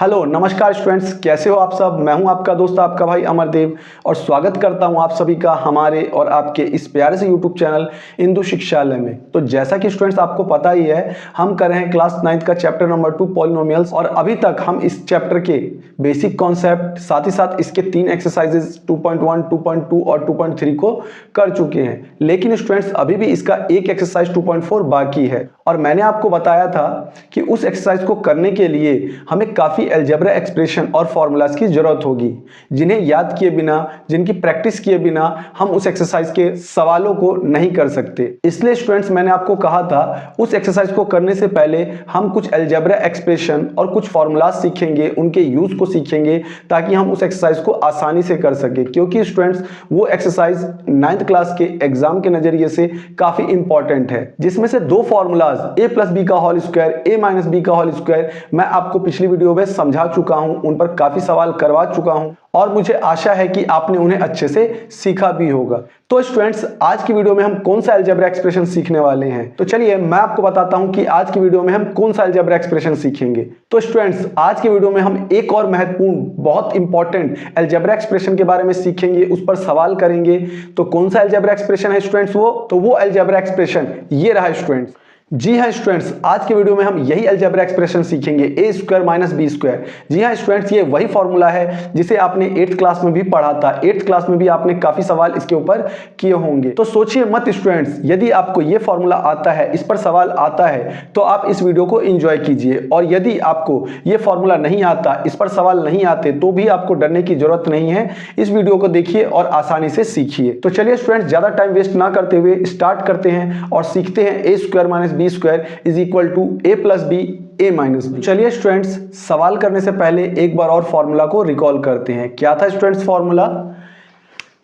Hello नमस्कार students, कैसे हो आप सब। मैं हूं आपका दोस्त आपका भाई अमरदेव और स्वागत करता हूं आप सभी का हमारे और आपके इस प्यारे से यूट्यूब चैनल इंदु शिक्षालय में। तो जैसा कि स्टूडेंट्स आपको पता ही है, हम कर रहे हैं क्लास 9th का चैप्टर नंबर 2 पॉलिनोमियल्स और अभी तक हम इस चैप्टर के बेसिक कॉन्सेप्ट साथ ही साथ इसके 3 एक्सरसाइजेज 2.1, 2.2 और 2.3 को कर चुके हैं। लेकिन स्टूडेंट्स अभी भी इसका एक एक्सरसाइज 2.4 बाकी है और मैंने आपको बताया था कि उस एक्सरसाइज को करने के लिए हमें काफी अलजेब्रा एक्सप्रेशन और फॉर्मूलाज की जरूरत होगी, जिन्हें याद किए बिना, जिनकी प्रैक्टिस किए बिना हम उस एक्सरसाइज के सवालों को नहीं कर सकते। इसलिए स्टूडेंट्स मैंने आपको कहा था उस एक्सरसाइज को करने से पहले हम कुछ अलजेब्रा एक्सप्रेशन और कुछ फॉर्मूलाज सीखेंगे, उनके यूज को सीखेंगे ताकि हम उस एक्सरसाइज को आसानी से कर सके। क्योंकि स्टूडेंट्स वो एक्सरसाइज 9th क्लास के एग्जाम के नजरिए से काफी इंपॉर्टेंट है, जिसमें से दो फॉर्मूलाज a प्लस बी का whole square, a minus B का होल स्क्वायर मैं आपको पिछली वीडियो में समझा चुका हूं, उन पर काफी सवाल करवा चुका हूं और मुझे आशा है कि आपने उन्हें अच्छे से सीखा भी होगा। तो स्टूडेंट्स आज की वीडियो में हम कौन सा अलजेब्रा एक्सप्रेशन सीखने वाले हैं, तो चलिए मैं आपको बताता हूं कि आज की वीडियो में हम कौन सा अलजेब्रा एक्सप्रेशन सीखेंगे। तो स्टूडेंट्स आज की वीडियो में हम एक और महत्वपूर्ण, बहुत इंपॉर्टेंट अलजेब्रा एक्सप्रेशन के बारे में सीखेंगे, उस पर सवाल करेंगे। तो कौन सा अलजेब्रा एक्सप्रेशन है स्टूडेंट्स? वो अलजेब्रा एक्सप्रेशन ये रहा स्टूडेंट्स। जी हाँ स्टूडेंट्स, आज के वीडियो में हम यही अलजेब्रा एक्सप्रेशन सीखेंगे, ए स्क्वायर माइनस बी स्क्वायर। जी हाँ स्टूडेंट्स, ये वही फॉर्मूला है जिसे आपने 8th क्लास में भी पढ़ा था। 8th क्लास में भी आपने काफी सवाल इसके ऊपर किए होंगे। तो सोचिए मत स्टूडेंट्स, यदि आपको ये फॉर्मूला आता है, इस पर सवाल आता है, तो आप इस वीडियो को एंजॉय कीजिए। और यदि आपको ये फॉर्मूला नहीं आता, इस पर सवाल नहीं आते, तो भी आपको डरने की जरूरत नहीं है। इस वीडियो को देखिए और आसानी से सीखिए। तो चलिए स्टूडेंट्स, ज्यादा टाइम वेस्ट ना करते हुए स्टार्ट करते हैं और सीखते हैं A square minus B square is equal to A plus B A minus B. चलिए स्टूडेंट्स, सवाल करने से पहले एक बार और फॉर्मूला को रिकॉल करते हैं। क्या था स्टूडेंट्स फॉर्मूला?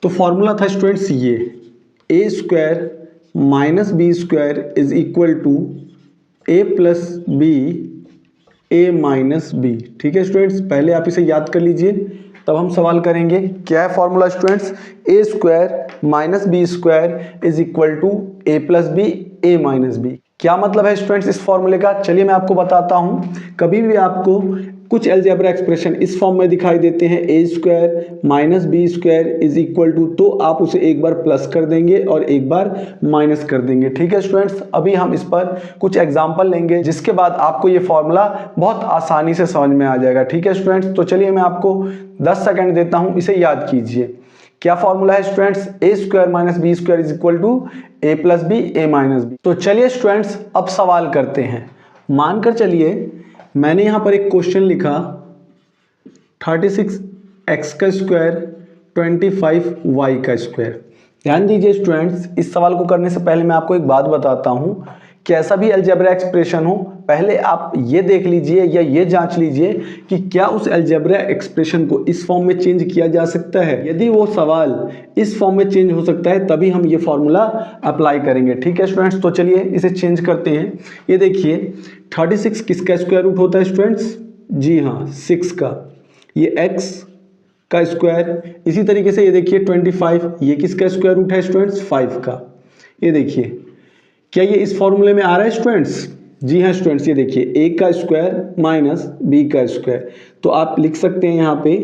तो फॉर्मूला था स्टूडेंट्स ये, A square minus B square is equal to A plus B A minus B. ठीक है स्टूडेंट्स, पहले आप इसे याद कर लीजिए, तब हम सवाल करेंगे। क्या है formula students? A square minus B square is equal to A plus B A minus B. क्या मतलब है स्टूडेंट्स इस फॉर्मूले का? चलिए मैं आपको बताता हूं। कभी भी आपको कुछ अलजेब्रा एक्सप्रेशन इस फॉर्म में दिखाई देते हैं, A square minus B square is equal to, तो आप उसे एक बार प्लस कर देंगे और एक बार माइनस कर देंगे। ठीक है स्टूडेंट्स, अभी हम इस पर कुछ एग्जांपल लेंगे, जिसके बाद आपको ये फॉर्मूला बहुत आसानी से समझ में आ जाएगा। ठीक है स्टूडेंट्स, तो चलिए मैं आपको 10 सेकेंड देता हूं, इसे याद कीजिए। क्या फॉर्मूला है students? A square minus B square is equal to A plus B A minus B. तो चलिए स्टूडेंट्स अब सवाल करते हैं। मानकर चलिए मैंने यहां पर एक क्वेश्चन लिखा 36x का स्क्वायर 25y का स्क्वायर। ध्यान दीजिए स्टूडेंट्स, इस सवाल को करने से पहले मैं आपको एक बात बताता हूं। कैसा भी अलजेब्रा एक्सप्रेशन हो, पहले आप ये देख लीजिए या ये जांच लीजिए कि क्या उस अलजेब्रा एक्सप्रेशन को इस फॉर्म में चेंज किया जा सकता है। यदि वो सवाल इस फॉर्म में चेंज हो सकता है, तभी हम ये फॉर्मूला अप्लाई करेंगे। ठीक है स्टूडेंट्स, तो चलिए इसे चेंज करते हैं। ये देखिए 36 किसका स्क्वायर रूट होता है स्टूडेंट्स? जी हाँ, 6 का। ये x का स्क्वायर। इसी तरीके से ये देखिए 25, ये किसका स्क्वायर रूट है स्टूडेंट्स? 5 का। ये देखिए, क्या ये इस फॉर्मूले में आ रहा है स्टूडेंट्स? जी हाँ स्टूडेंट्स, ये देखिए a का स्क्वायर माइनस b का स्क्वायर। तो आप लिख सकते हैं यहाँ पे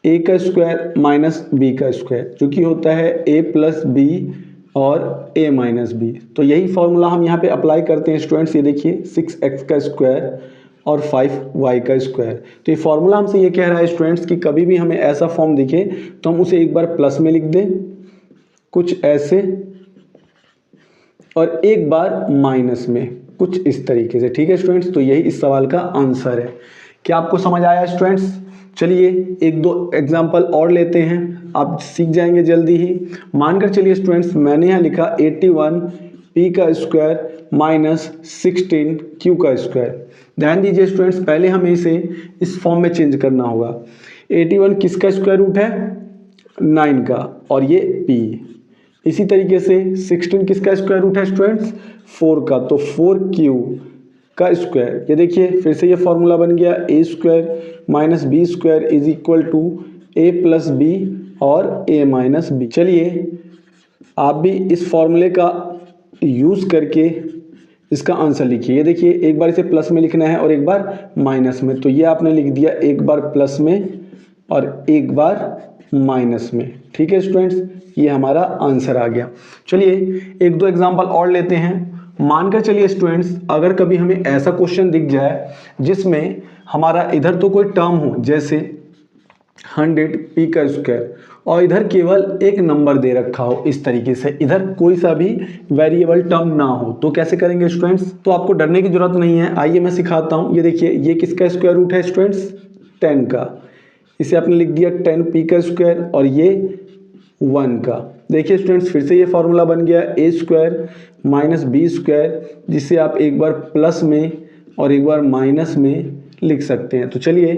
a का स्क्वायर माइनस b का स्क्वायर, जो कि होता है a प्लस बी और a माइनस बी। तो यही फॉर्मूला हम यहाँ पे अप्लाई करते हैं स्टूडेंट्स। ये देखिए 6x का स्क्वायर और 5y का स्क्वायर। तो ये फॉर्मूला हमसे ये कह रहा है स्टूडेंट्स कि कभी भी हमें ऐसा फॉर्म दिखे तो हम उसे एक बार प्लस में लिख दें, कुछ ऐसे, और एक बार माइनस में, कुछ इस तरीके से। ठीक है स्टूडेंट्स, तो यही इस सवाल का आंसर है। क्या आपको समझ आया स्टूडेंट्स? चलिए एक दो एग्जांपल और लेते हैं, आप सीख जाएंगे जल्दी ही। मानकर चलिए स्टूडेंट्स, मैंने यहाँ लिखा 81 p का स्क्वायर माइनस 16 q का स्क्वायर। ध्यान दीजिए स्टूडेंट्स, पहले हमें इसे इस फॉर्म में चेंज करना होगा। 81 किसका स्क्वायर रूट है? 9 का, और ये p। इसी तरीके से 16 किसका स्क्वायर रूट है स्टूडेंट्स? 4 का, तो 4q का स्क्वायर। ये देखिए फिर से ये फॉर्मूला बन गया, A square minus B square is equal to A plus B और ए माइनस बी। चलिए आप भी इस फॉर्मूले का यूज़ करके इसका आंसर लिखिए। ये देखिए, एक बार इसे प्लस में लिखना है और एक बार माइनस में, तो ये आपने लिख दिया एक बार प्लस में और एक बार माइनस में। ठीक है स्टूडेंट्स, ये हमारा आंसर आ गया। चलिए एक दो एग्जांपल और लेते हैं। मानकर चलिए स्टूडेंट्स, अगर कभी हमें ऐसा क्वेश्चन दिख जाए जिसमें हमारा इधर तो कोई टर्म हो, जैसे 100p का स्क्वायर, और इधर केवल एक नंबर दे रखा हो इस तरीके से, इधर कोई सा भी वेरिएबल टर्म ना हो, तो कैसे करेंगे स्टूडेंट्स? तो आपको डरने की जरूरत नहीं है, आइए मैं सिखाता हूँ। ये देखिए, ये किसका स्क्वायर रूट है स्टूडेंट्स? 10 का। इसे आपने लिख दिया 10p का स्क्वायर और ये 1 का। देखिए स्टूडेंट्स, फिर से ये फॉर्मूला बन गया a square minus B square, जिसे आप एक बार प्लस में और एक बार माइनस में लिख सकते हैं। तो चलिए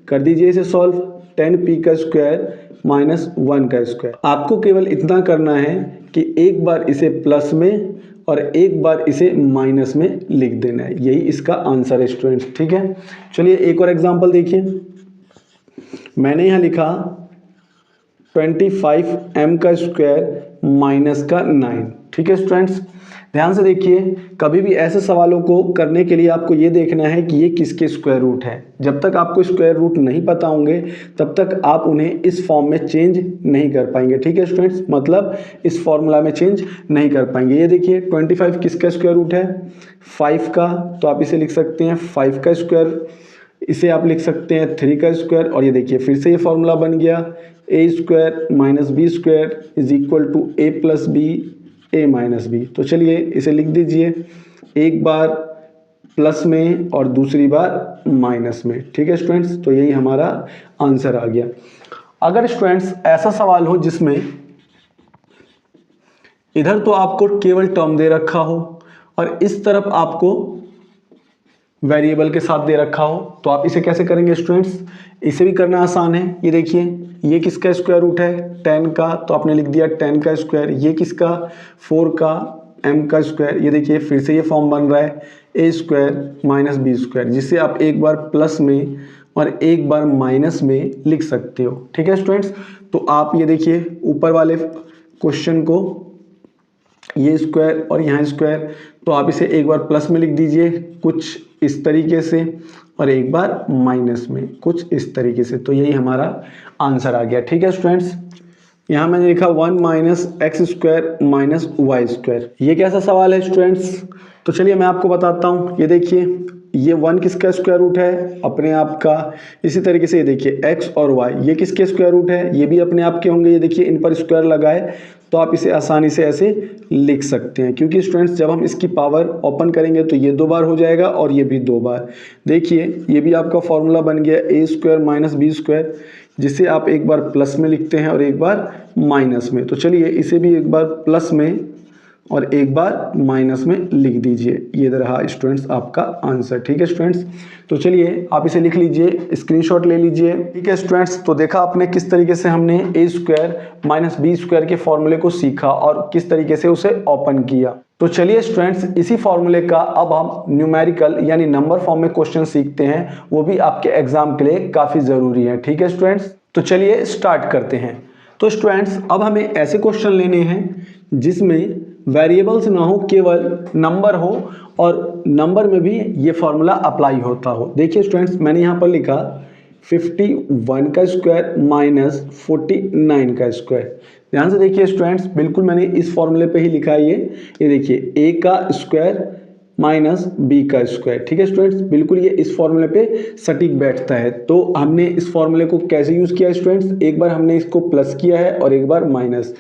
कर दीजिए इसे सॉल्व। 10p का स्क्वायर माइनस 1 का स्क्वायर। आपको केवल इतना करना है कि एक बार इसे प्लस में और एक बार इसे माइनस में लिख देना है, यही इसका आंसर है स्टूडेंट्स। ठीक है, चलिए एक और एग्जांपल देखिए। मैंने यहाँ लिखा 25m का स्क्वायर माइनस का 9। ठीक है स्टूडेंट्स, ध्यान से देखिए, कभी भी ऐसे सवालों को करने के लिए आपको ये देखना है कि ये किसके स्क्वायर रूट है। जब तक आपको स्क्वायर रूट नहीं पता होंगे तब तक आप उन्हें इस फॉर्म में चेंज नहीं कर पाएंगे। ठीक है स्टूडेंट्स, मतलब इस फॉर्मूला में चेंज नहीं कर पाएंगे। ये देखिए 25 किसका स्क्वायर रूट है? 5 का, तो आप इसे लिख सकते हैं 5 का स्क्वायर। इसे आप लिख सकते हैं 3 का स्क्वायर, और ये देखिए फिर से ये फॉर्मूला बन गया a square minus B square is equal to a plus B a minus B. तो चलिए इसे लिख दीजिए, एक बार प्लस में और दूसरी बार माइनस में। ठीक है स्टूडेंट्स, तो यही हमारा आंसर आ गया। अगर स्टूडेंट्स ऐसा सवाल हो जिसमें इधर तो आपको केवल टर्म दे रखा हो और इस तरफ आपको वेरिएबल के साथ दे रखा हो, तो आप इसे कैसे करेंगे स्टूडेंट्स? इसे भी करना आसान है। ये देखिए, ये किसका स्क्वायर रूट है? 10 का, तो आपने लिख दिया 10 का स्क्वायर। ये किसका? 4 का m का स्क्वायर। ये देखिए फिर से ये फॉर्म बन रहा है a square minus B square, जिसे आप एक बार प्लस में और एक बार माइनस में लिख सकते हो। ठीक है स्टूडेंट्स, तो आप ये देखिए ऊपर वाले क्वेश्चन को, ये स्क्वायर और यहाँ स्क्वायर, तो आप इसे एक बार प्लस में लिख दीजिए कुछ इस तरीके से और एक बार माइनस में कुछ इस तरीके से, तो यही हमारा आंसर आ गया। ठीक है स्टूडेंट्स, यहाँ मैंने लिखा 1 minus X square minus Y square. ये कैसा सवाल है स्टूडेंट्स? तो चलिए मैं आपको बताता हूँ। ये देखिए, ये 1 किसका स्क्वायर रूट है? अपने आप का। इसी तरीके से ये देखिए x और y, ये किसके स्क्वायर रूट है? ये भी अपने आप के होंगे। ये देखिए इन पर स्क्वायर लगाए तो आप इसे आसानी से ऐसे लिख सकते हैं, क्योंकि स्टूडेंट्स जब हम इसकी पावर ओपन करेंगे तो ये 2 बार हो जाएगा और ये भी 2 बार। देखिए ये भी आपका फॉर्मूला बन गया a square minus B square, जिसे आप एक बार प्लस में लिखते हैं और एक बार माइनस में। तो चलिए इसे भी एक बार प्लस में और एक बार माइनस में लिख दीजिए। ये रहा स्टूडेंट्स आपका आंसर। ठीक है स्टूडेंट्स, तो चलिए आप इसे लिख लीजिए, स्क्रीनशॉट ले लीजिए। ठीक है स्टूडेंट्स, तो देखा आपने किस तरीके से हमने a square minus B square के फॉर्मूले को सीखा और किस तरीके से उसे ओपन किया। तो चलिए स्टूडेंट्स, इसी फॉर्मूले का अब हम न्यूमेरिकल यानी नंबर फॉर्म में क्वेश्चन सीखते हैं, वो भी आपके एग्जाम के लिए काफ़ी ज़रूरी है। ठीक है स्टूडेंट्स, तो चलिए स्टार्ट करते हैं। तो स्टूडेंट्स अब हमें ऐसे क्वेश्चन लेने हैं जिसमें वेरिएबल्स ना हो, केवल नंबर हो और नंबर में भी ये फॉर्मूला अप्लाई होता हो। देखिए स्टूडेंट्स, मैंने यहाँ पर लिखा 51 का स्क्वायर माइनस 49 का स्क्वायर। ध्यान से देखिए स्टूडेंट्स, बिल्कुल मैंने इस फॉर्मूले पे ही लिखा है। ये देखिए a का स्क्वायर माइनस b का स्क्वायर। ठीक है स्टूडेंट्स, बिल्कुल ये इस फॉर्मूले पे सटीक बैठता है। तो हमने इस फॉर्मूले को कैसे यूज़ किया स्टूडेंट्स? एक बार हमने इसको प्लस किया है और एक बार माइनस।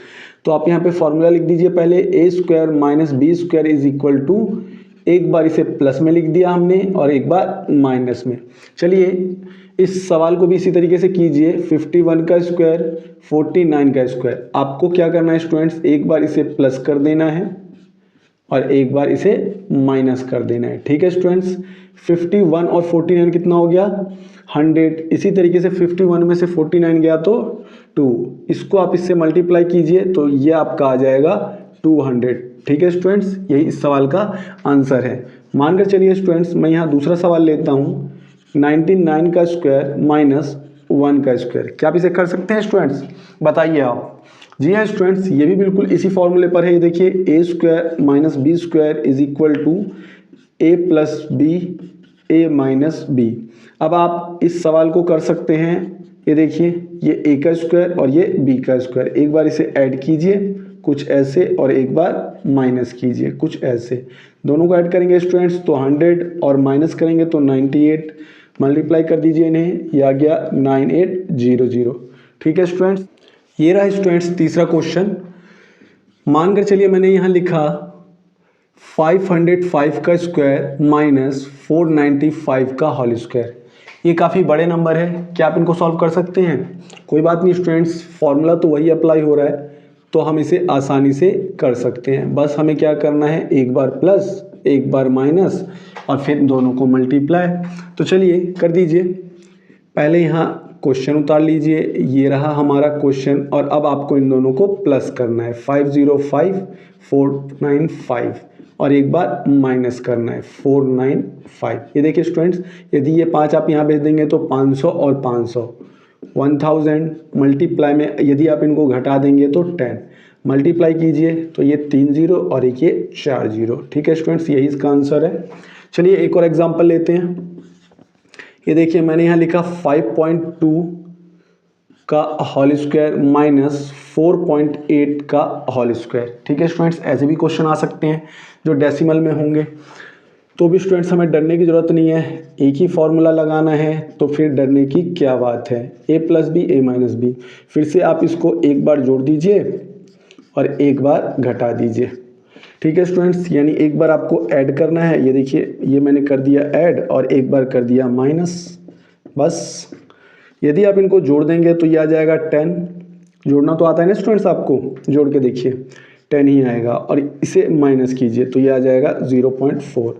तो आप यहाँ पे फॉर्मूला लिख दीजिए पहले, a square minus B square is equal to, एक बार इसे प्लस में लिख दिया हमने और एक बार माइनस में। चलिए इस सवाल को भी इसी तरीके से कीजिए, 51 का स्क्वायर 49 का स्क्वायर। आपको क्या करना है स्टूडेंट्स? एक बार इसे प्लस कर देना है और एक बार इसे माइनस कर देना है। ठीक है स्टूडेंट्स, 51 और 49 कितना हो गया? 100। इसी तरीके से 51 में से 49 गया तो 2, इसको आप इससे मल्टीप्लाई कीजिए तो ये आपका आ जाएगा 200। ठीक है स्टूडेंट्स, यही इस सवाल का आंसर है। मानकर चलिए स्टूडेंट्स, मैं यहाँ दूसरा सवाल लेता हूँ, 99 का स्क्वायर माइनस 1 का स्क्वायर। क्या आप इसे कर सकते हैं स्टूडेंट्स? बताइए आप। जी हाँ स्टूडेंट्स, ये भी बिल्कुल इसी फॉर्मूले पर है। ये देखिए A square minus B square is equal to A plus B A minus B. अब आप इस सवाल को कर सकते हैं, ये देखिए ये ए का स्क्वायर और ये बी का स्क्वायर, एक बार इसे ऐड कीजिए कुछ ऐसे और एक बार माइनस कीजिए कुछ ऐसे। दोनों को ऐड करेंगे स्टूडेंट्स तो 100 और माइनस करेंगे तो 98, मल्टीप्लाई कर दीजिए इन्हें, ये आ गया 9800। ठीक है स्टूडेंट्स, ये रहा स्टूडेंट्स तीसरा क्वेश्चन। मानकर चलिए मैंने यहाँ लिखा 505 का स्क्वायर माइनस 495 का होल स्क्वायर। ये काफ़ी बड़े नंबर है, क्या आप इनको सॉल्व कर सकते हैं? कोई बात नहीं स्टूडेंट्स, फॉर्मूला तो वही अप्लाई हो रहा है तो हम इसे आसानी से कर सकते हैं। बस हमें क्या करना है, एक बार प्लस एक बार माइनस और फिर दोनों को मल्टीप्लाई। तो चलिए कर दीजिए। पहले यहाँ क्वेश्चन उतार लीजिए, ये रहा हमारा क्वेश्चन और अब आपको इन दोनों को प्लस करना है 505495 और एक बार माइनस करना है 495। ये देखिए स्टूडेंट्स, यदि ये 5 आप यहाँ भेज देंगे तो 500 और 500 1000 मल्टीप्लाई में यदि आप इनको घटा देंगे तो 10 मल्टीप्लाई कीजिए तो ये 3 0 और एक ये 4 0। ठीक है स्टूडेंट्स, यही इसका आंसर है। चलिए एक और एग्जांपल लेते हैं। ये देखिए मैंने यहाँ लिखा 5.2 का होल स्क्वायर माइनस 4.8 का होल स्क्वायर। ठीक है स्टूडेंट्स, ऐसे भी क्वेश्चन आ सकते हैं जो डेसिमल में होंगे। तो भी स्टूडेंट्स हमें डरने की ज़रूरत नहीं है, एक ही फॉर्मूला लगाना है तो फिर डरने की क्या बात है। A plus B A minus B, फिर से आप इसको एक बार जोड़ दीजिए और एक बार घटा दीजिए। ठीक है स्टूडेंट्स, यानी एक बार आपको ऐड करना है, ये देखिए ये मैंने कर दिया ऐड और एक बार कर दिया माइनस। बस यदि आप इनको जोड़ देंगे तो ये आ जाएगा 10। जोड़ना तो आता है ना स्टूडेंट्स आपको, जोड़ के देखिए 10 ही आएगा और इसे माइनस कीजिए तो ये आ जाएगा 0.4।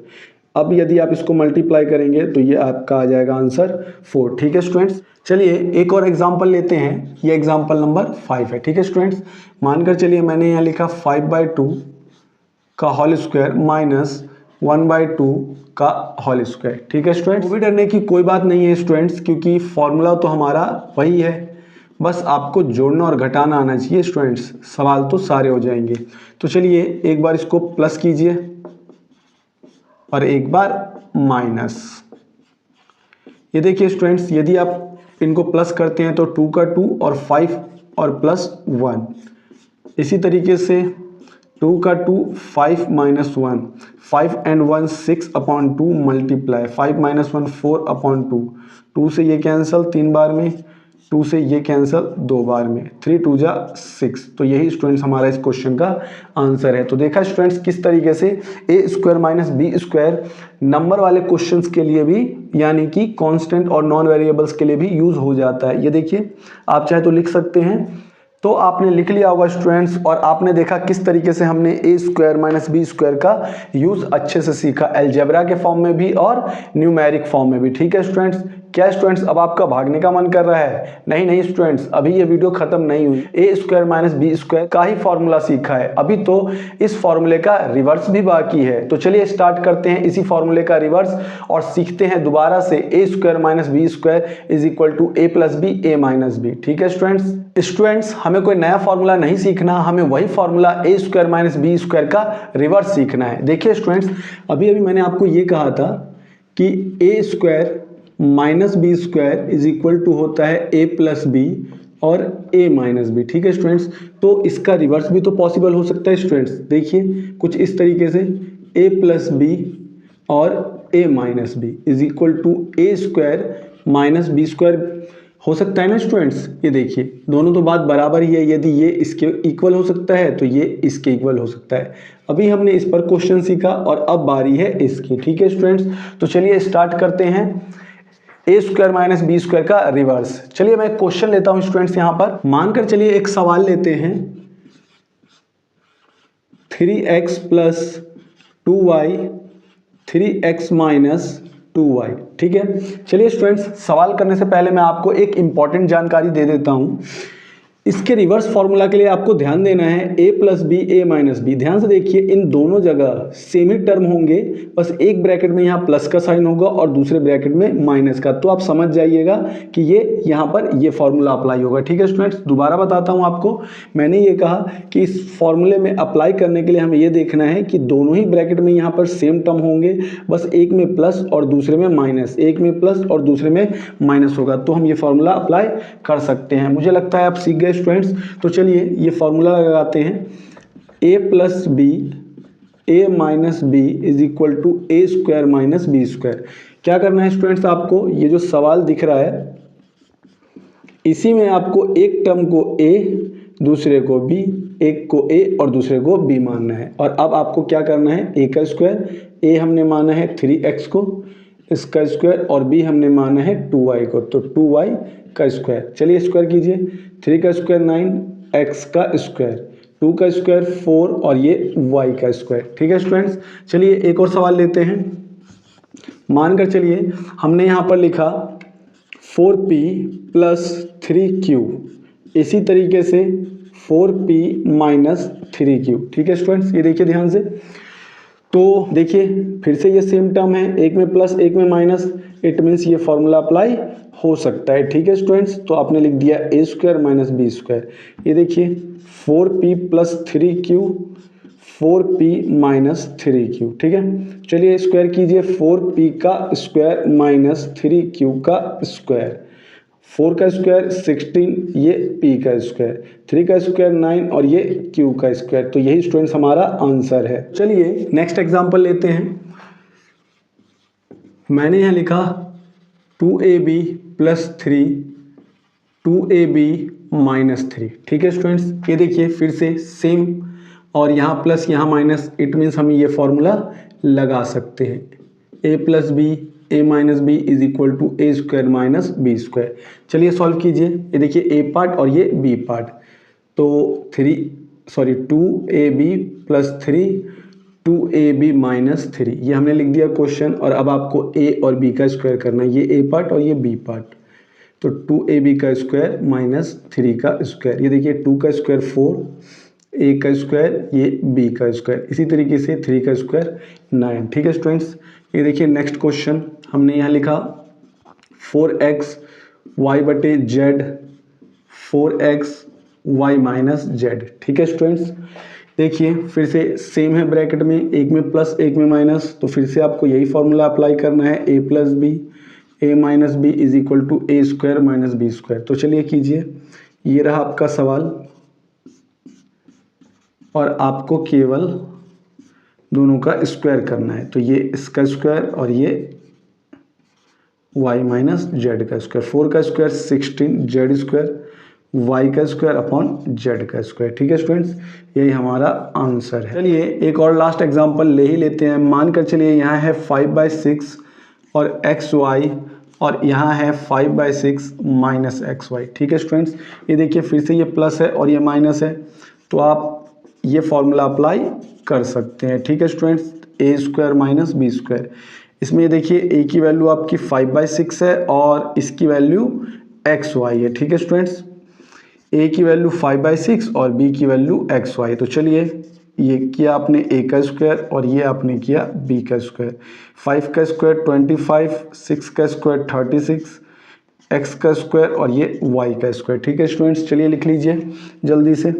अब यदि आप इसको मल्टीप्लाई करेंगे तो ये आपका आ जाएगा आंसर 4। ठीक है स्टूडेंट्स, चलिए एक और एग्जांपल लेते हैं। ये एग्जांपल नंबर 5 है। ठीक है स्टूडेंट्स, मानकर चलिए मैंने यहाँ लिखा 5/2 का होल स्क्वायर माइनस 1/2 का होल स्क्वायर। ठीक है स्टूडेंट्स, कोई डरने की कोई बात नहीं है स्टूडेंट्स, क्योंकि फॉर्मूला तो हमारा वही है, बस आपको जोड़ना और घटाना आना चाहिए स्टूडेंट्स, सवाल तो सारे हो जाएंगे। तो चलिए एक बार इसको प्लस कीजिए और एक बार माइनस। ये देखिए स्टूडेंट्स, यदि आप इनको प्लस करते हैं तो 2 का 2 और 5 और प्लस 1, इसी तरीके से 2 का 2 5 माइनस 1, 5 and 1 6/2 मल्टीप्लाई 5 माइनस 1 4/2, 2 से ये कैंसिल 3 बार में, 2 से ये कैंसिल 2 बार में, 3 2 जा 6। तो यही स्टूडेंट्स हमारा इस क्वेश्चन का आंसर है। तो देखा स्टूडेंट्स किस तरीके से A square minus B square number वाले क्वेश्चंस के लिए भी, यानी कि कांस्टेंट और नॉन वेरिएबल्स के लिए भी यूज हो जाता है। ये देखिए आप चाहे तो लिख सकते हैं। तो आपने लिख लिया होगा स्टूडेंट्स और आपने देखा किस तरीके से हमने ए स्क्वायर माइनस बी स्क्वायर का यूज़ अच्छे से सीखा, अलजेब्रा के फॉर्म में भी और न्यूमेरिक फॉर्म में भी। ठीक है स्टूडेंट्स, क्या स्टूडेंट्स अब आपका भागने का मन कर रहा है? नहीं नहीं स्टूडेंट्स, अभी ये वीडियो खत्म नहीं हुई। ए स्क्वायर माइनस बी स्क्वायर का ही फॉर्मूला सीखा है, अभी तो इस फॉर्मूले का रिवर्स भी बाकी है। तो चलिए स्टार्ट करते हैं इसी फॉर्मूले का रिवर्स और सीखते हैं दोबारा से A square minus B square is equal to A plus B A minus B. ठीक है स्टूडेंट्स, हमें कोई नया फॉर्मूला नहीं सीखना, हमें वही फॉर्मूला ए स्क्वायर माइनस बी स्क्वायर का रिवर्स सीखना है। देखिए स्टूडेंट्स, अभी मैंने आपको ये कहा था कि A square minus B square is equal to होता है ए प्लस बी और ए माइनस बी। ठीक है स्टूडेंट्स, तो इसका रिवर्स भी तो पॉसिबल हो सकता है स्टूडेंट्स। देखिए कुछ इस तरीके से ए प्लस बी और A minus B is equal to A square minus B square हो सकता है ना स्टूडेंट्स। ये देखिए दोनों तो बात बराबर ही है, यदि ये इसके इक्वल हो सकता है तो ये इसके इक्वल हो सकता है। अभी हमने इस पर क्वेश्चन सीखा और अब बारी है इसकी। ठीक है स्टूडेंट्स, तो चलिए स्टार्ट करते हैं A square minus B square का रिवर्स। चलिए मैं क्वेश्चन लेता हूं स्टूडेंट्स, यहां पर मानकर चलिए एक सवाल लेते हैं 3x plus 2y 3x minus 2y। ठीक है, चलिए स्टूडेंट्स, सवाल करने से पहले मैं आपको एक इंपॉर्टेंट जानकारी दे देता हूं। इसके रिवर्स फॉर्मूला के लिए आपको ध्यान देना है a plus B A minus B. ध्यान से देखिए, इन दोनों जगह सेम ही टर्म होंगे, बस एक ब्रैकेट में यहाँ प्लस का साइन होगा और दूसरे ब्रैकेट में माइनस का। तो आप समझ जाइएगा कि ये यहाँ पर ये फॉर्मूला अप्लाई होगा। ठीक है स्टूडेंट्स, दोबारा बताता हूँ आपको। मैंने ये कहा कि इस फॉर्मूले में अप्लाई करने के लिए हमें ये देखना है कि दोनों ही ब्रैकेट में यहाँ पर सेम टर्म होंगे, बस एक में प्लस और दूसरे में माइनस, एक में प्लस और दूसरे में माइनस होगा, तो हम ये फॉर्मूला अप्लाई कर सकते हैं। मुझे लगता है आप सीख गए स्टूडेंट्स। तो चलिए ये फॉर्मूला लगाते हैं, a plus B A minus B is equal to A square minus B square. क्या करना है स्टूडेंट्स, आपको ये जो सवाल दिख रहा है इसी में आपको एक टर्म को a, दूसरे को b, एक को a और दूसरे को b मानना है। और अब आपको क्या करना है, a का स्क्वायर, a हमने माना है 3x को, इसका स्क्वायर, और b हमने माना है 2y को, तो 2y का स्क्वायर। चलिए स्क्वायर कीजिए, 3 का स्क्वायर 9, x का स्क्वायर, 2 का स्क्वायर 4 और ये y का स्क्वायर। ठीक है स्टूडेंट्स, चलिए एक और सवाल लेते हैं। मानकर चलिए हमने यहाँ पर लिखा 4p प्लस 3q, इसी तरीके से 4p माइनस 3q। ठीक है स्टूडेंट्स, ये देखिए ध्यान से। तो देखिए फिर से ये सेम टर्म है, एक में प्लस एक में माइनस, इट मीन्स ये फॉर्मूला अप्लाई हो सकता है। ठीक है स्टूडेंट्स, तो आपने लिख दिया a square minus B square. ये देखिए 4p plus 3q, 4p minus 3q। ठीक है, चलिए स्क्वायर कीजिए, 4p का स्क्वायर माइनस 3q का स्क्वायर, 4 का स्क्वायर 16, ये p का स्क्वायर, 3 का स्क्वायर 9 और ये q का स्क्वायर। तो यही स्टूडेंट्स हमारा आंसर है। चलिए नेक्स्ट एग्जांपल लेते हैं। मैंने यहाँ लिखा 2ab प्लस 3, 2ab माइनस 3। ठीक है स्टूडेंट्स, ये देखिए फिर से सेम, और यहाँ प्लस यहाँ माइनस, इट मीन्स हम ये फॉर्मूला लगा सकते हैं, a plus B A minus B is equal to A square minus B square. चलिए सॉल्व कीजिए, ये देखिए a पार्ट और ये b पार्ट, तो 2ab प्लस 3, 2ab माइनस 3, ये हमने लिख दिया क्वेश्चन। और अब आपको a और b का स्क्वायर करना है, ये a पार्ट और ये b पार्ट, तो 2ab का स्क्वायर माइनस 3 का स्क्वायर। ये देखिए 2 का स्क्वायर 4, a का स्क्वायर, ये b का स्क्वायर, इसी तरीके से 3 का स्क्वायर 9। ठीक है स्टूडेंट्स, ये देखिए नेक्स्ट क्वेश्चन हमने यहाँ लिखा 4x y बटे z, 4x y minus z। ठीक है स्टूडेंट्स, देखिए फिर से सेम है ब्रैकेट में, एक में प्लस एक में माइनस, तो फिर से आपको यही फॉर्मूला अप्लाई करना है, a plus B A minus B is equal to A square minus B square. तो चलिए कीजिए, ये रहा आपका सवाल, और आपको केवल दोनों का स्क्वायर करना है। तो ये इसका स्क्वायर और ये y माइनस जेड का स्क्वायर, 4 का स्क्वायर 16 जेड स्क्वायर, y का स्क्वायर अपॉन जेड का स्क्वायर। ठीक है स्टूडेंट्स, यही हमारा आंसर है। चलिए एक और लास्ट एग्जांपल ले ही लेते हैं। मानकर चलिए यहाँ है 5/6 और xy, और यहाँ है 5/6 माइनस xy। ठीक है स्टूडेंट्स, ये देखिए फिर से ये प्लस है और ये माइनस है, तो आप ये फॉर्मूला अप्लाई कर सकते हैं। ठीक है students, a square minus B square, इसमें देखिए a की वैल्यू आपकी 5/6 है और इसकी वैल्यू xy है। ठीक है स्टूडेंट्स, a की वैल्यू 5/6 और b की वैल्यू xy। तो चलिए ये किया आपने a का स्क्वायर और ये आपने किया b का स्क्वायर, 5 का स्क्वायर 25, 6 का स्क्वायर 36, x का स्क्वायर और ये y का स्क्वायर। ठीक है स्टूडेंट्स, चलिए लिख लीजिए जल्दी से,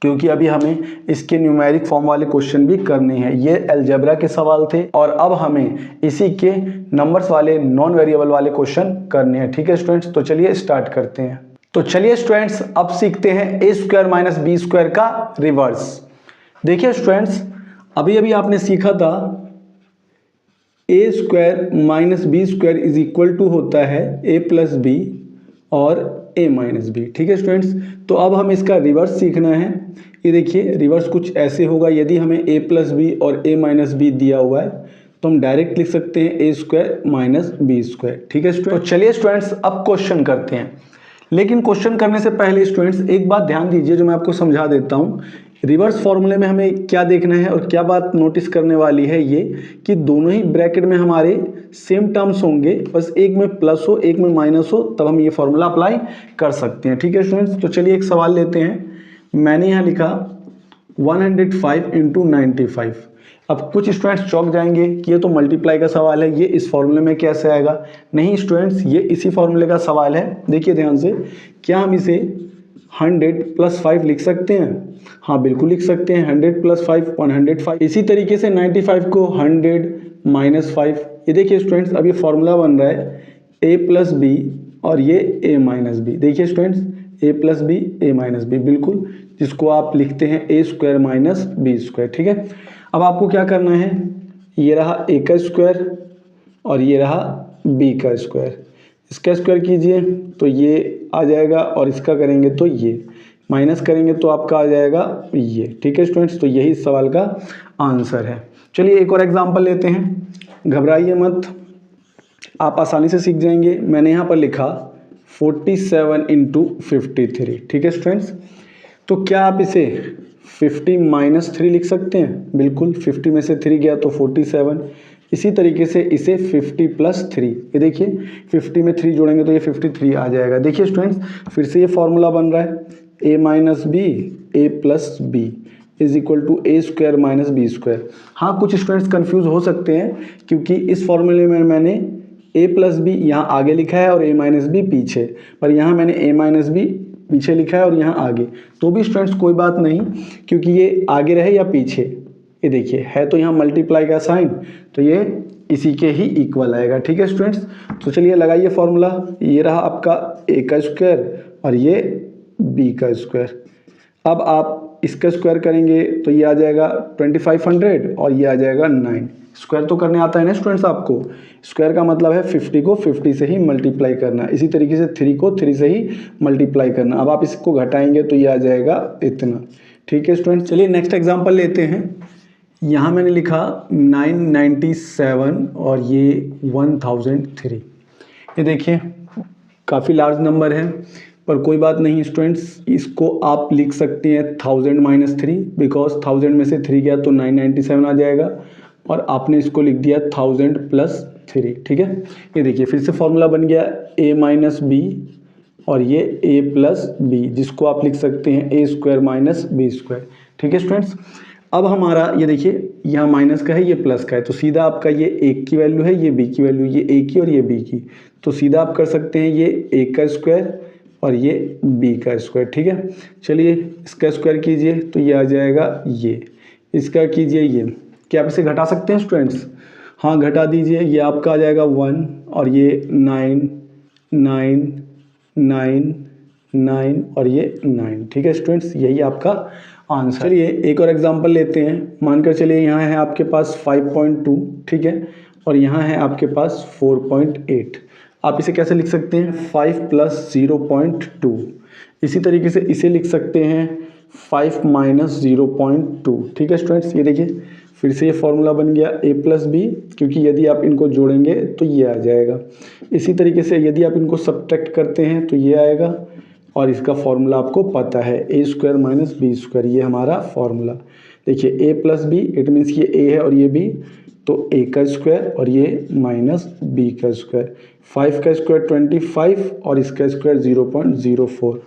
क्योंकि अभी हमें इसके न्यूमेरिक फॉर्म वाले क्वेश्चन भी करने हैं। ये अलजेब्रा के सवाल थे और अब हमें इसी के नंबर्स वाले नॉन वेरिएबल वाले क्वेश्चन करने हैं। ठीक है स्टूडेंट्स, तो चलिए स्टार्ट करते हैं। तो चलिए स्टूडेंट्स अब सीखते हैं A square minus B square का रिवर्स। देखिए स्टूडेंट्स, अभी अभी आपने सीखा था A square minus B square is equal to होता है ए प्लस बी और a माइनस बी। ठीक है स्टूडेंट्स, तो अब हम इसका रिवर्स सीखना है। ये देखिए रिवर्स कुछ ऐसे होगा, यदि हमें a प्लस बी और a माइनस बी दिया हुआ है तो हम डायरेक्ट लिख सकते हैं a square minus B square. ठीक है स्टूडेंट्स, तो चलिए स्टूडेंट्स अब क्वेश्चन करते हैं। लेकिन क्वेश्चन करने से पहले स्टूडेंट्स एक बात ध्यान दीजिए जो मैं आपको समझा देता हूँ। रिवर्स फॉर्मूले में हमें क्या देखना है और क्या बात नोटिस करने वाली है ये कि दोनों ही ब्रैकेट में हमारे सेम टर्म्स होंगे, बस एक में प्लस हो एक में माइनस हो, तब हम ये फॉर्मूला अप्लाई कर सकते हैं। ठीक है स्टूडेंट्स, तो चलिए एक सवाल लेते हैं। मैंने यहाँ लिखा 105 इंटू 95। अब कुछ स्टूडेंट्स चौंक जाएंगे कि ये तो मल्टीप्लाई का सवाल है, ये इस फॉर्मूले में कैसे आएगा। नहीं स्टूडेंट्स, ये इसी फॉर्मूले का सवाल है। देखिए ध्यान से, क्या हम इसे 100 प्लस 5 लिख सकते हैं? हाँ बिल्कुल लिख सकते हैं। 100 प्लस 5 105। इसी तरीके से 95 को 100 माइनस 5। ये देखिए स्टूडेंट्स, अब ये फॉर्मूला बन रहा है a प्लस बी और ये a माइनस बी। देखिए students, a plus B a minus B, बिल्कुल, जिसको आप लिखते हैं a square minus B square. ठीक है, अब आपको क्या करना है, ये रहा a का स्क्वायर और ये रहा b का स्क्वायर। इसका स्क्वायर कीजिए तो ये आ जाएगा और इसका करेंगे तो ये, माइनस करेंगे तो आपका आ जाएगा ये। ठीक है स्टूडेंट्स, तो यही इस सवाल का आंसर है। चलिए एक और एग्जांपल लेते हैं, घबराइए मत, आप आसानी से सीख जाएंगे। मैंने यहाँ पर लिखा 47 इंटू 53। ठीक है स्टूडेंट्स, तो क्या आप इसे 50 माइनस 3 लिख सकते हैं? बिल्कुल, 50 में से 3 गया तो 47। इसी तरीके से इसे 50 प्लस 3, ये देखिए 50 में 3 जोड़ेंगे तो ये 53 आ जाएगा। देखिए स्टूडेंट्स, फिर से ये फॉर्मूला बन रहा है a minus B A plus B is equal to A square minus B square. हाँ, कुछ स्टूडेंट्स कंफ्यूज हो सकते हैं क्योंकि इस फॉर्मूले में मैंने a प्लस बी यहाँ आगे लिखा है और a माइनस बी पीछे, पर यहाँ मैंने a माइनस बी पीछे लिखा है और यहाँ आगे। तो भी स्टूडेंट्स कोई बात नहीं, क्योंकि ये आगे रहे या पीछे, ये देखिए है तो यहाँ मल्टीप्लाई का साइन, तो ये इसी के ही इक्वल आएगा। ठीक है स्टूडेंट्स, तो चलिए लगाइए फॉर्मूला। ये रहा आपका a का स्क्वायर और ये b का स्क्वायर। अब आप इसका स्क्वायर करेंगे तो ये आ जाएगा 2500 और ये आ जाएगा 9। स्क्वायर तो करने आता है ना स्टूडेंट्स आपको, स्क्वायर का मतलब है 50 को 50 से ही मल्टीप्लाई करना, इसी तरीके से 3 को 3 से ही मल्टीप्लाई करना। अब आप इसको घटाएंगे तो ये आ जाएगा इतना। ठीक है स्टूडेंट्स, चलिए नेक्स्ट एग्जांपल लेते हैं। यहाँ मैंने लिखा 997 और ये 1003। ये देखिए काफ़ी लार्ज नंबर है, पर कोई बात नहीं स्टूडेंट्स, इसको आप लिख सकते हैं 1000 माइनस 3, बिकॉज 1000 में से 3 गया तो 997 आ जाएगा और आपने इसको लिख दिया 1000 प्लस 3। ठीक है, ये देखिए फिर से फॉर्मूला बन गया a माइनस बी और ये a प्लस बी, जिसको आप लिख सकते हैं a square minus B square. ठीक है स्टूडेंट्स, अब हमारा ये देखिए यहाँ माइनस का है, ये प्लस का है, तो सीधा आपका ये a की वैल्यू है, ये b की वैल्यू, ये a की और ये b की, तो सीधा आप कर सकते हैं ये a का स्क्वायर और ये b का स्क्वायर। ठीक है, चलिए इसका स्क्वायर कीजिए तो ये आ जाएगा ये, इसका कीजिए ये। क्या आप इसे घटा सकते हैं स्टूडेंट्स? हाँ घटा दीजिए, ये आपका आ जाएगा 1 और ये 9 9 9 9 और ये 9। ठीक है स्टूडेंट्स, यही आपका आंसर। चलिए एक और एग्जांपल लेते हैं। मानकर चलिए यहाँ है आपके पास 5.2, ठीक है, और यहाँ है आपके पास 4.8। आप इसे कैसे लिख सकते हैं? 5 प्लस 0.2। इसी तरीके से इसे लिख सकते हैं 5 माइनस 0.2। ठीक है स्टूडेंट्स, ये देखिए फिर से ये फॉर्मूला बन गया a प्लस बी, क्योंकि यदि आप इनको जोड़ेंगे तो ये आ जाएगा। इसी तरीके से यदि आप इनको सब्ट्रैक्ट करते हैं तो ये आएगा, और इसका फॉर्मूला आपको पता है a square minus B square, ये हमारा फॉर्मूला। देखिए a plus B, it means ये a है और ये b, तो a का स्क्वायर और ये माइनस b का स्क्वायर। 5 का स्क्वायर 25 और इसका स्क्वायर 0.04।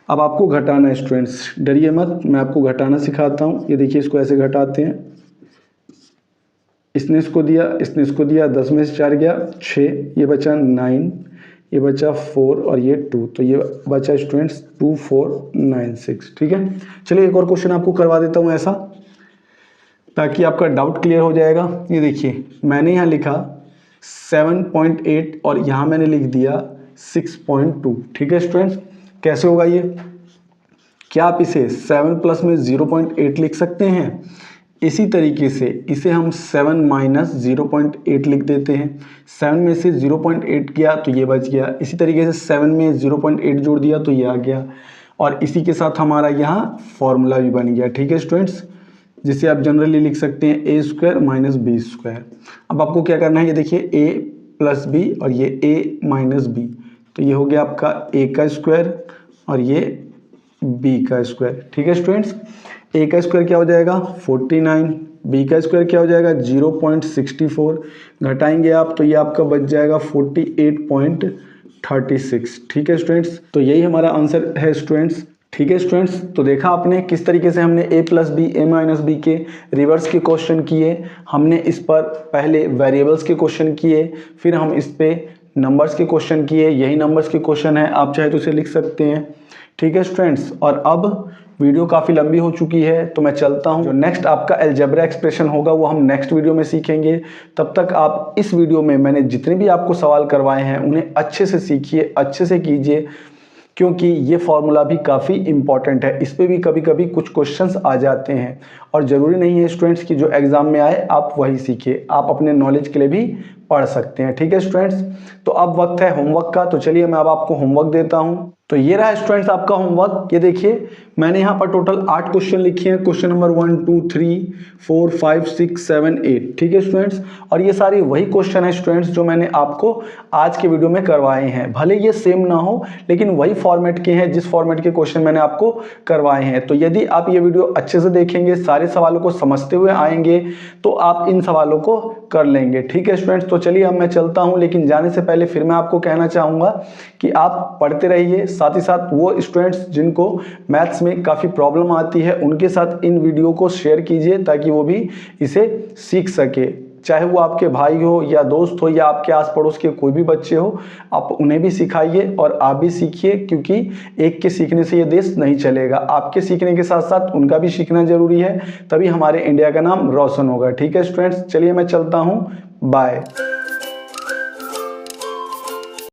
अब आपको घटाना है स्टूडेंट्स, डरिए मत, मैं आपको घटाना सिखाता हूँ। ये देखिए इसको ऐसे घटाते हैं, इसने इसको दिया, इसने इसको दिया, 10 में से 4 गया 6, ये बचा 9, ये बचा 4 और ये 2, तो ये बचा स्टूडेंट्स 2496। ठीक है, चलिए एक और क्वेश्चन आपको करवा देता हूँ ऐसा, ताकि आपका डाउट क्लियर हो जाएगा। ये देखिए मैंने यहाँ लिखा 7.8 और यहाँ मैंने लिख दिया 6.2। ठीक है स्टूडेंट्स, कैसे होगा ये? क्या आप इसे 7 प्लस में 0.8 लिख सकते हैं? इसी तरीके से इसे हम 7 माइनस 0.8 लिख देते हैं। 7 में से 0.8 किया तो ये बच गया, इसी तरीके से 7 में 0.8 जोड़ दिया तो ये आ गया, और इसी के साथ हमारा यहाँ फॉर्मूला भी बन गया। ठीक है स्टूडेंट्स, जिसे आप जनरली लिख सकते हैं a square minus B square. अब आपको क्या करना है, ये देखिए a प्लस बी और ये a माइनस बी, तो ये हो गया आपका a का स्क्वायर और ये b का स्क्वायर। ठीक है स्टूडेंट्स, ए का स्क्वायर क्या हो जाएगा 49, बी का स्क्वायर क्या हो जाएगा 0.64, घटाएंगे आप तो ये आपका बच जाएगा 48.36। ठीक है स्टूडेंट्स, तो यही हमारा आंसर है स्टूडेंट्स। ठीक है स्टूडेंट्स, तो देखा आपने किस तरीके से हमने a plus B A minus B के रिवर्स के क्वेश्चन किए। हमने इस पर पहले वेरिएबल्स के क्वेश्चन किए, फिर हम इस पे नंबर्स के क्वेश्चन किए। यही नंबर्स के क्वेश्चन है, आप चाहे तो इसे लिख सकते हैं। ठीक है स्टूडेंट्स, और अब वीडियो काफ़ी लंबी हो चुकी है तो मैं चलता हूं। जो नेक्स्ट आपका अलजेब्रा एक्सप्रेशन होगा वो हम नेक्स्ट वीडियो में सीखेंगे। तब तक आप इस वीडियो में मैंने जितने भी आपको सवाल करवाए हैं उन्हें अच्छे से सीखिए, अच्छे से कीजिए, क्योंकि ये फॉर्मूला भी काफ़ी इंपॉर्टेंट है। इस पे भी कभी कभी कुछ क्वेश्चंस आ जाते हैं और ज़रूरी नहीं है स्टूडेंट्स कि जो एग्ज़ाम में आए आप वही सीखिए, आप अपने नॉलेज के लिए भी पढ़ सकते हैं। ठीक है स्टूडेंट्स, तो अब वक्त है होमवर्क का, तो चलिए मैं अब आपको होमवर्क देता हूँ। तो ये रहा स्टूडेंट्स आपका होमवर्क। ये देखिए मैंने यहाँ पर टोटल 8 क्वेश्चन लिखे हैं। Question number 1 2 3 4 5 6 7 8। ठीक है स्टूडेंट्स, और ये सारे वही क्वेश्चन है स्टूडेंट्स जो मैंने आपको आज के वीडियो में करवाए हैं। भले ये सेम ना हो लेकिन वही फॉर्मेट के हैं जिस फॉर्मेट के क्वेश्चन मैंने आपको करवाए हैं। तो यदि आप ये वीडियो अच्छे से देखेंगे, सारे सवालों को समझते हुए आएंगे तो आप इन सवालों को कर लेंगे। ठीक है स्टूडेंट्स, तो चलिए अब मैं चलता हूँ, लेकिन जाने से पहले फिर मैं आपको कहना चाहूँगा कि आप पढ़ते रहिए। साथ ही साथ वो स्टूडेंट्स जिनको मैथ्स में काफ़ी प्रॉब्लम आती है उनके साथ इन वीडियो को शेयर कीजिए ताकि वो भी इसे सीख सके। चाहे वो आपके भाई हो या दोस्त हो या आपके आस पड़ोस के कोई भी बच्चे हो, आप उन्हें भी सिखाइए और आप भी सीखिए, क्योंकि एक के सीखने से ये देश नहीं चलेगा। आपके सीखने के साथ साथ उनका भी सीखना जरूरी है, तभी हमारे इंडिया का नाम रोशन होगा। ठीक है स्टूडेंट्स, चलिए मैं चलता हूँ, बाय।